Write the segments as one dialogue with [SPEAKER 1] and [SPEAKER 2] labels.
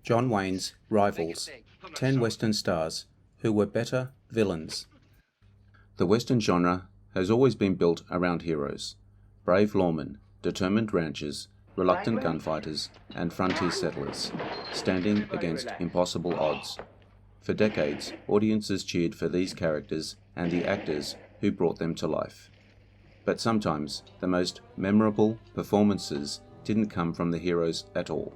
[SPEAKER 1] John Wayne's rivals, 10 Western stars who were better villains. The Western genre has always been built around heroes, brave lawmen, determined ranchers, reluctant gunfighters, and frontier settlers, standing against impossible odds. For decades, audiences cheered for these characters and the actors who brought them to life. But sometimes, the most memorable performances didn't come from the heroes at all.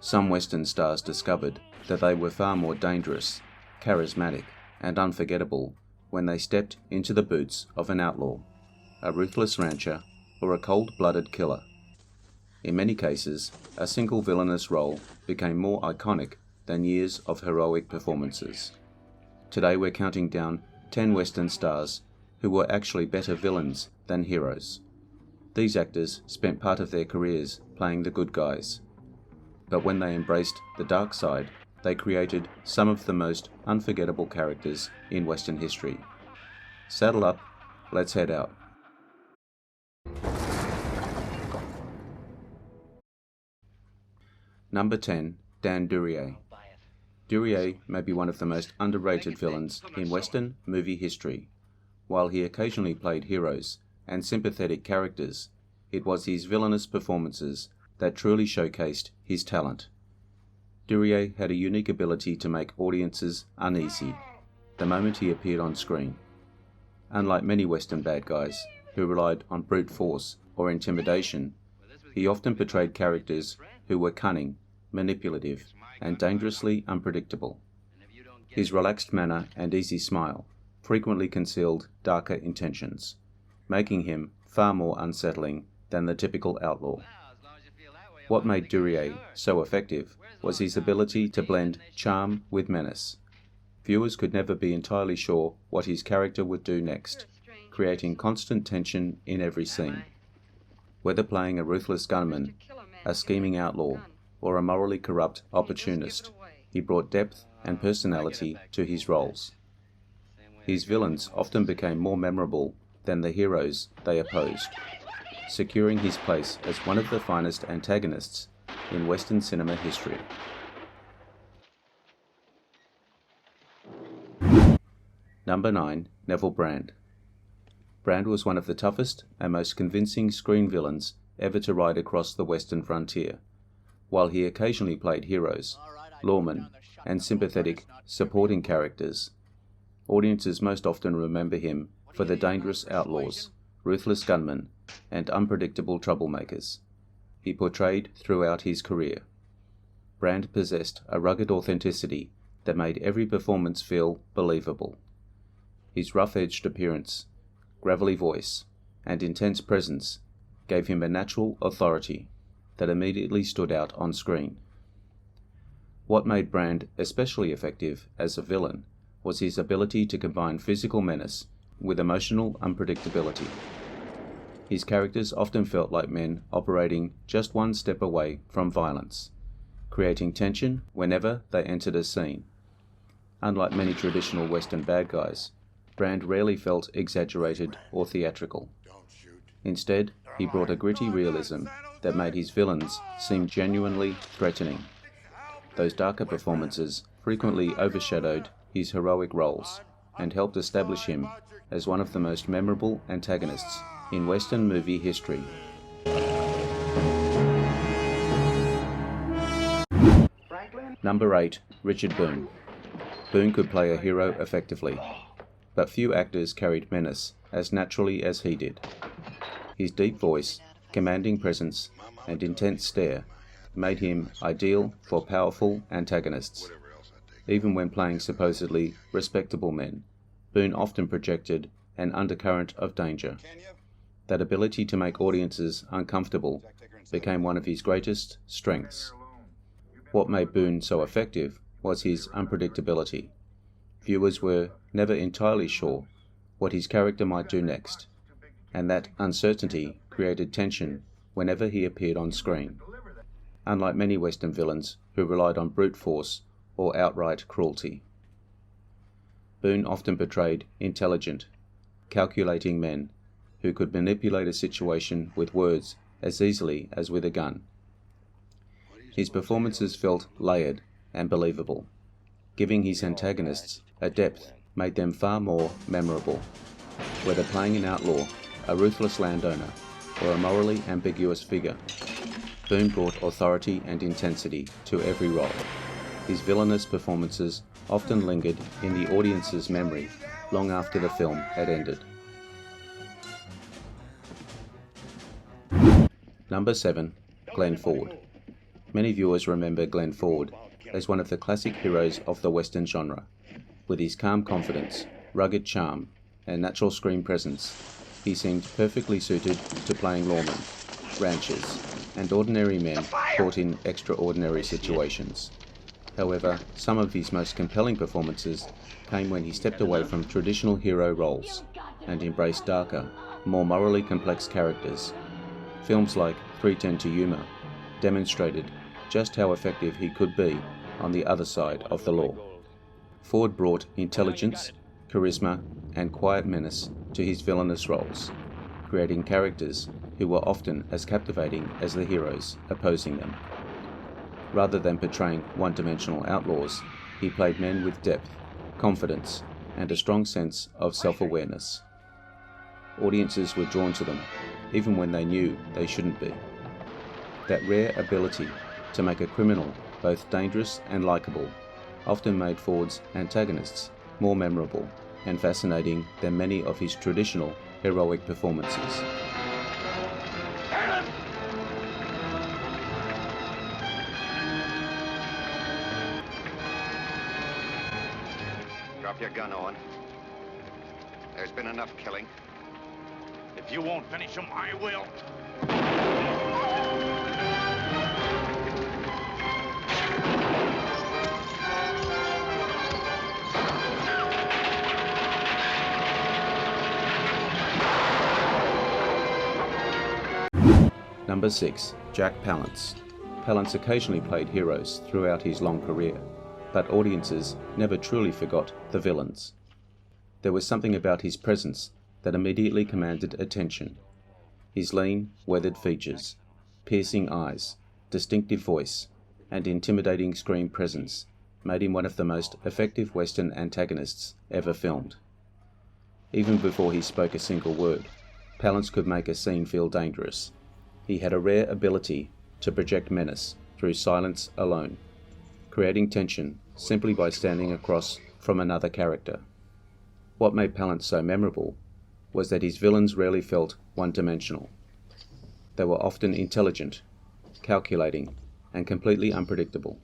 [SPEAKER 1] Some Western stars discovered that they were far more dangerous, charismatic, and unforgettable when they stepped into the boots of an outlaw, a ruthless rancher, or a cold-blooded killer. In many cases, a single villainous role became more iconic than years of heroic performances. Today we're counting down 10 Western stars who were actually better villains than heroes. These actors spent part of their careers playing the good guys, but when they embraced the dark side, they created some of the most unforgettable characters in Western history. Saddle up, let's head out. Number 10, Dan Duryea. Duryea may be one of the most underrated villains in Western movie history. While he occasionally played heroes and sympathetic characters, it was his villainous performances that truly showcased his talent. Duryea had a unique ability to make audiences uneasy the moment he appeared on screen. Unlike many Western bad guys who relied on brute force or intimidation, he often portrayed characters who were cunning, manipulative, and dangerously unpredictable. His relaxed manner and easy smile frequently concealed darker intentions, making him far more unsettling than the typical outlaw. What made Duryea so effective was his ability to blend charm with menace. Viewers could never be entirely sure what his character would do next, creating constant tension in every scene. Whether playing a ruthless gunman, a scheming outlaw, or a morally corrupt opportunist, he brought depth and personality to his roles. His villains often became more memorable than the heroes they opposed, securing his place as one of the finest antagonists in Western cinema history. Number 9, Neville Brand. Brand was one of the toughest and most convincing screen villains ever to ride across the Western frontier. While he occasionally played heroes, lawmen, and sympathetic supporting characters, audiences most often remember him for the dangerous outlaws, ruthless gunmen, and unpredictable troublemakers he portrayed throughout his career. Brand possessed a rugged authenticity that made every performance feel believable. His rough-edged appearance, gravelly voice, and intense presence gave him a natural authority that immediately stood out on screen. What made Brand especially effective as a villain was his ability to combine physical menace with emotional unpredictability. His characters often felt like men operating just one step away from violence, creating tension whenever they entered a scene. Unlike many traditional Western bad guys, Brand rarely felt exaggerated or theatrical. Instead, he brought a gritty realism that made his villains seem genuinely threatening. Those darker performances frequently overshadowed his heroic roles and helped establish him as one of the most memorable antagonists in Western movie history. Number 8, Richard Boone. Boone could play a hero effectively, but few actors carried menace as naturally as he did. His deep voice, commanding presence, and intense stare made him ideal for powerful antagonists. Even when playing supposedly respectable men, Boone often projected an undercurrent of danger. That ability to make audiences uncomfortable became one of his greatest strengths. What made Boone so effective was his unpredictability. Viewers were never entirely sure what his character might do next, and that uncertainty created tension whenever he appeared on screen. Unlike many Western villains who relied on brute force or outright cruelty, Boone often portrayed intelligent, calculating men who could manipulate a situation with words as easily as with a gun. His performances felt layered and believable. Giving his antagonists a depth made them far more memorable. Whether playing an outlaw, a ruthless landowner, or a morally ambiguous figure, Boone brought authority and intensity to every role. His villainous performances often lingered in the audience's memory long after the film had ended. Number 7. Glenn Ford. Many viewers remember Glenn Ford as one of the classic heroes of the Western genre. With his calm confidence, rugged charm, and natural screen presence, he seemed perfectly suited to playing lawmen, ranchers, and ordinary men caught in extraordinary situations. However, some of his most compelling performances came when he stepped away from traditional hero roles and embraced darker, more morally complex characters. Films like 3:10 to Yuma demonstrated just how effective he could be on the other side of the law. Ford brought intelligence, charisma, and quiet menace to his villainous roles, creating characters who were often as captivating as the heroes opposing them. Rather than portraying one-dimensional outlaws, he played men with depth, confidence, and a strong sense of self-awareness. Audiences were drawn to them, even when they knew they shouldn't be. That rare ability to make a criminal both dangerous and likable often made Ford's antagonists more memorable and fascinating than many of his traditional heroic performances.
[SPEAKER 2] Drop your gun, Owen. There's been enough killing.
[SPEAKER 3] If you won't finish him, I will.
[SPEAKER 1] Number 6. Jack Palance. Palance occasionally played heroes throughout his long career, but audiences never truly forgot the villains. There was something about his presence that immediately commanded attention. His lean, weathered features, piercing eyes, distinctive voice, and intimidating screen presence made him one of the most effective Western antagonists ever filmed. Even before he spoke a single word, Palance could make a scene feel dangerous. He had a rare ability to project menace through silence alone, creating tension simply by standing across from another character. What made Palance so memorable was that his villains rarely felt one-dimensional. They were often intelligent, calculating, and completely unpredictable,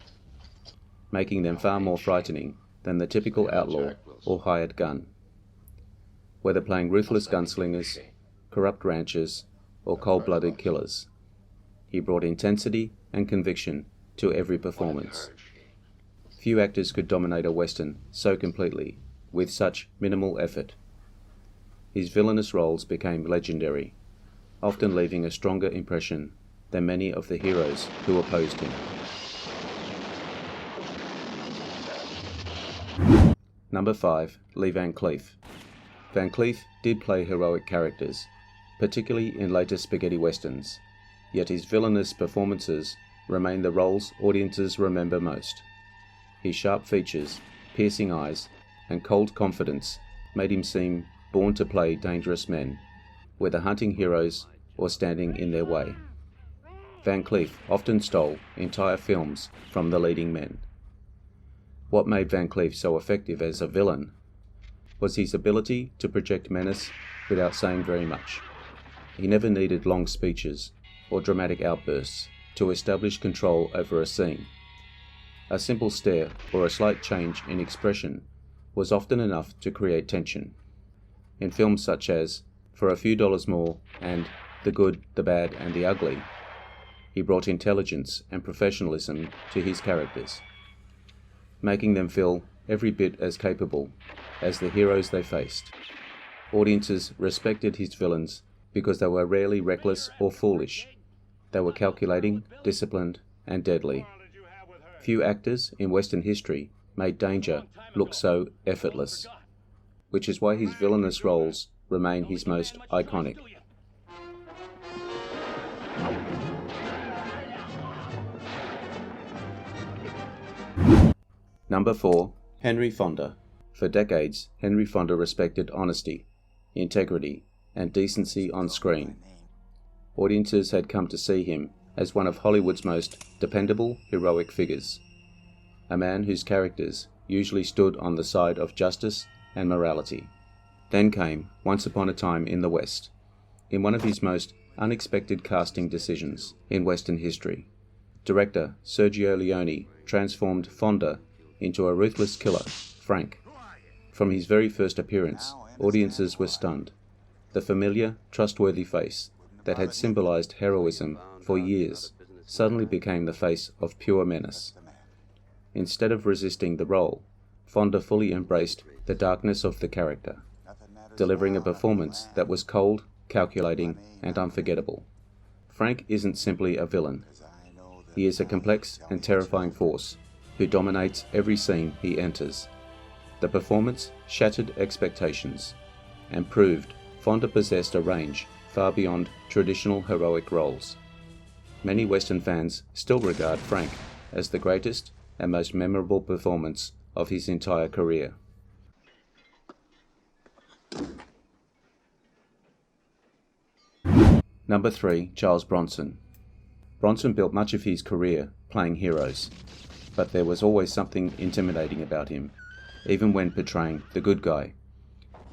[SPEAKER 1] making them far more frightening than the typical outlaw or hired gun. Whether playing ruthless gunslingers, corrupt ranchers, or cold-blooded killers, he brought intensity and conviction to every performance. Few actors could dominate a Western so completely, with such minimal effort. His villainous roles became legendary, often leaving a stronger impression than many of the heroes who opposed him. Number 5. Lee Van Cleef. Van Cleef did play heroic characters, particularly in later spaghetti westerns, yet his villainous performances remain the roles audiences remember most. His sharp features, piercing eyes, and cold confidence made him seem born to play dangerous men, whether hunting heroes or standing in their way. Van Cleef often stole entire films from the leading men. What made Van Cleef so effective as a villain was his ability to project menace without saying very much. He never needed long speeches or dramatic outbursts to establish control over a scene. A simple stare or a slight change in expression was often enough to create tension. In films such as For a Few Dollars More and The Good, the Bad, and the Ugly, he brought intelligence and professionalism to his characters, making them feel every bit as capable as the heroes they faced. Audiences respected his villains because they were rarely reckless or foolish. They were calculating, disciplined, and deadly. Few actors in Western history made danger look so effortless, which is why his villainous roles remain his most iconic. Number 4. Henry Fonda. For decades, Henry Fonda respected honesty, integrity, and decency on screen. Audiences had come to see him as one of Hollywood's most dependable, heroic figures. A man whose characters usually stood on the side of justice and morality. Then came Once Upon a Time in the West, in one of his most unexpected casting decisions in Western history. Director Sergio Leone transformed Fonda into a ruthless killer, Frank. From his very first appearance, audiences were stunned. The familiar, trustworthy face that had symbolized heroism for years suddenly became the face of pure menace. Instead of resisting the role, Fonda fully embraced the darkness of the character, delivering a performance that was cold, calculating, and unforgettable. Frank isn't simply a villain. He is a complex and terrifying force who dominates every scene he enters. The performance shattered expectations and proved Fonda possessed a range far beyond traditional heroic roles. Many Western fans still regard Frank as the greatest and most memorable performance of his entire career. Number 3. Charles Bronson. Bronson built much of his career playing heroes, but there was always something intimidating about him, even when portraying the good guy.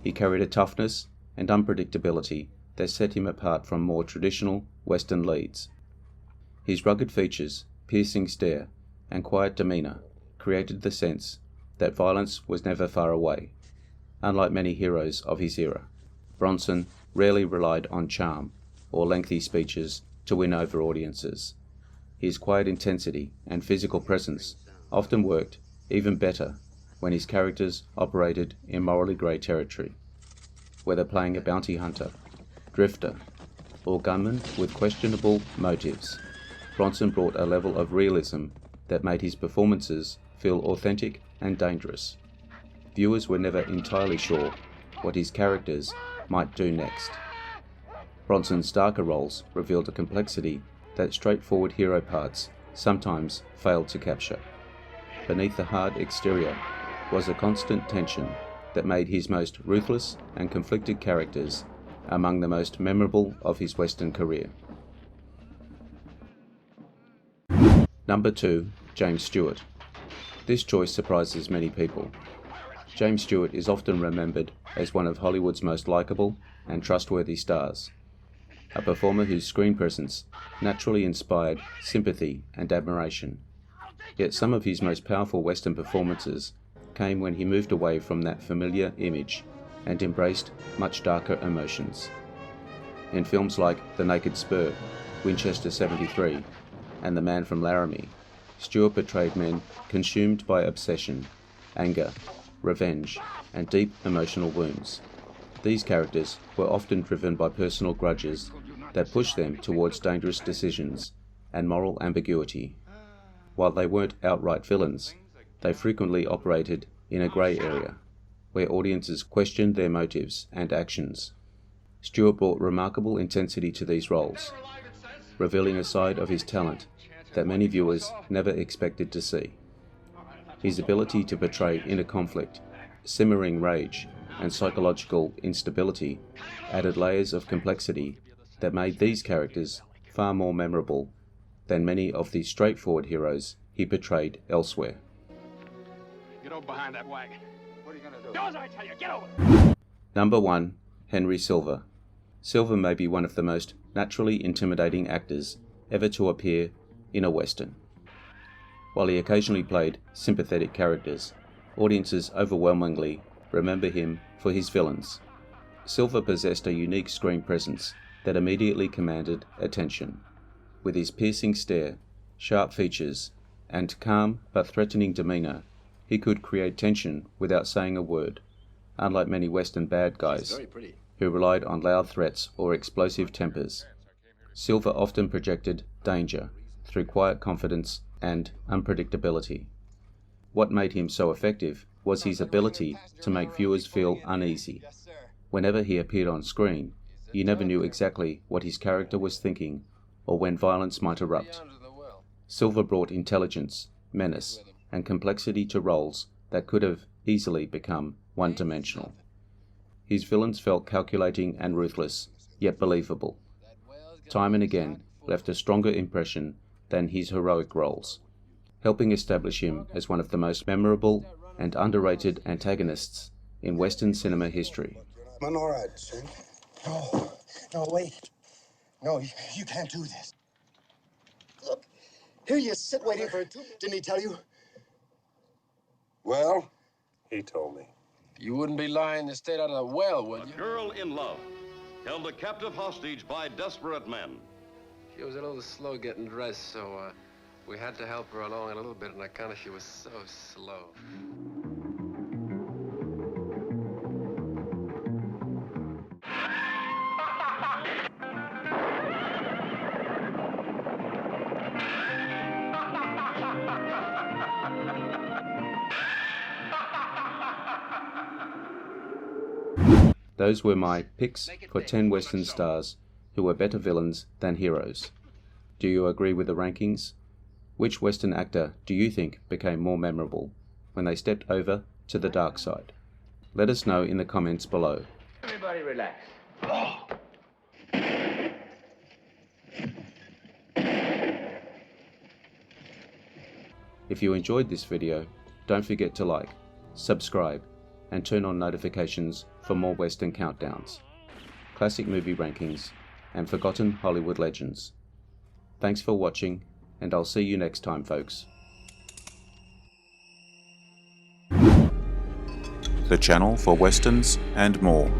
[SPEAKER 1] He carried a toughness and unpredictability that set him apart from more traditional Western leads. His rugged features, piercing stare, and quiet demeanor created the sense that violence was never far away. Unlike many heroes of his era, Bronson rarely relied on charm or lengthy speeches to win over audiences. His quiet intensity and physical presence often worked even better when his characters operated in morally grey territory. Whether playing a bounty hunter, drifter, or gunman with questionable motives, Bronson brought a level of realism that made his performances feel authentic and dangerous. Viewers were never entirely sure what his characters might do next. Bronson's darker roles revealed a complexity that straightforward hero parts sometimes failed to capture. Beneath the hard exterior was a constant tension that made his most ruthless and conflicted characters among the most memorable of his Western career. Number 2. James Stewart. This choice surprises many people. James Stewart is often remembered as one of Hollywood's most likable and trustworthy stars, a performer whose screen presence naturally inspired sympathy and admiration. Yet some of his most powerful Western performances came when he moved away from that familiar image and embraced much darker emotions. In films like The Naked Spur, Winchester 73, and The Man from Laramie, Stewart portrayed men consumed by obsession, anger, revenge, and deep emotional wounds. These characters were often driven by personal grudges that pushed them towards dangerous decisions and moral ambiguity. While they weren't outright villains, they frequently operated in a grey area, where audiences questioned their motives and actions. Stewart brought remarkable intensity to these roles, revealing a side of his talent that many viewers never expected to see. His ability to portray inner conflict, simmering rage, and psychological instability added layers of complexity that made these characters far more memorable than many of the straightforward heroes he portrayed elsewhere.
[SPEAKER 3] Get over behind that wagon. What are you gonna do? Do as I tell you, get over!
[SPEAKER 1] Number 1. Henry Silver. Silver may be one of the most naturally intimidating actors ever to appear in a Western. While he occasionally played sympathetic characters, audiences overwhelmingly remember him for his villains. Silver possessed a unique screen presence that immediately commanded attention. With his piercing stare, sharp features, and calm but threatening demeanor, he could create tension without saying a word, unlike many Western bad guys who relied on loud threats or explosive tempers. Silver often projected danger through quiet confidence and unpredictability. What made him so effective was his ability to make viewers feel uneasy. Whenever he appeared on screen, you never knew exactly what his character was thinking or when violence might erupt. Silver brought intelligence, menace, and complexity to roles that could have easily become one-dimensional. His villains felt calculating and ruthless, yet believable. Time and again left a stronger impression than his heroic roles, helping establish him as one of the most memorable and underrated antagonists in Western cinema history.
[SPEAKER 4] I'm all right, sir. No, wait. No, you can't do this. Look, here you sit waiting for it. Didn't he tell you? Well,
[SPEAKER 5] He told me.
[SPEAKER 6] You wouldn't be lying to stay out of the well, would you?
[SPEAKER 7] A girl in love, held a captive hostage by desperate men.
[SPEAKER 6] She was a little slow getting dressed, so we had to help her along a little bit on account of she was so slow.
[SPEAKER 1] Those were my picks for 10 Western stars who were better villains than heroes. Do you agree with the rankings? Which Western actor do you think became more memorable when they stepped over to the dark side? Let us know in the comments below.
[SPEAKER 8] Everybody relax.
[SPEAKER 1] If you enjoyed this video, don't forget to like, subscribe, and turn on notifications for more Western countdowns, classic movie rankings, and forgotten Hollywood legends. Thanks for watching, and I'll see you next time, folks.
[SPEAKER 9] The channel for Westerns and more.